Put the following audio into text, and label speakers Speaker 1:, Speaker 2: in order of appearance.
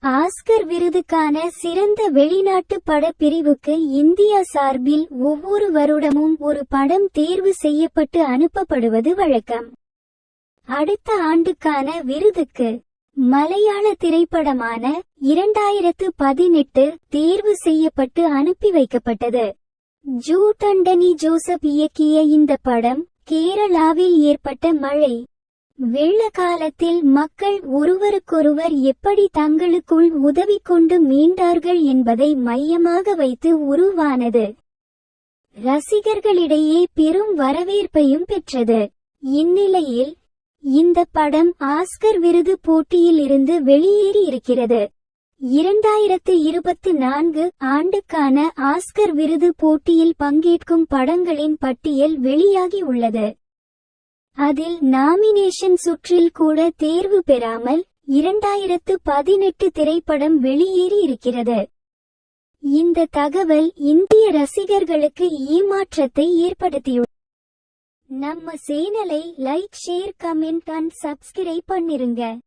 Speaker 1: Oscar விருதுக்கான சிறந்த வெளிநாட்டு பட பிரிவுக்கு இந்தியா சார்பில் ஒவ்வொரு வருடமும் ஒரு படம் தேர்வு செய்யப்பட்டு அனுப்பப்படுவது வழக்கம். அடுத்த ஆண்டுக்கான விருதுக்கு மலையாள திரைப்படமான 2018 தேர்வு செய்யப்பட்டு அனுப்பி வைக்கப்பட்டது. ஜூட் அண்டனி ஜோசப் இயக்கிய இந்த படம் கேரளாவில் ஏற்பட்ட மழை வெள்ள காலத்தில் மக்கள் ஒருவருக்கொருவர் எப்படி தங்களுக்குள் உதவி கொண்டு மீண்டார்கள் என்பதை மையமாக வைத்து உருவானது. ரசிகர்களிடையே பெரும் வரவேற்பையும் பெற்றது. இந்நிலையில் இந்த படம் ஆஸ்கர் விருது போட்டியில் இருந்து வெளியேறி இருக்கிறது. 2024 ஆண்டுக்கான ஆஸ்கர் விருது போட்டியில் பங்கேற்கும் படங்களின் பட்டியல் வெளியாகி உள்ளது. அதில் நாமினேஷன் சுற்றில் கூட தேர்வு பெறாமல் 2018 திரைப்படம் வெளியேறி இருக்கிறது. இந்த தகவல் இந்திய ரசிகர்களுக்கு ஏமாற்றத்தை ஏற்படுத்தியுள்ளது. நம்ம சேனலை like, share, comment and subscribe பண்ணிருங்க.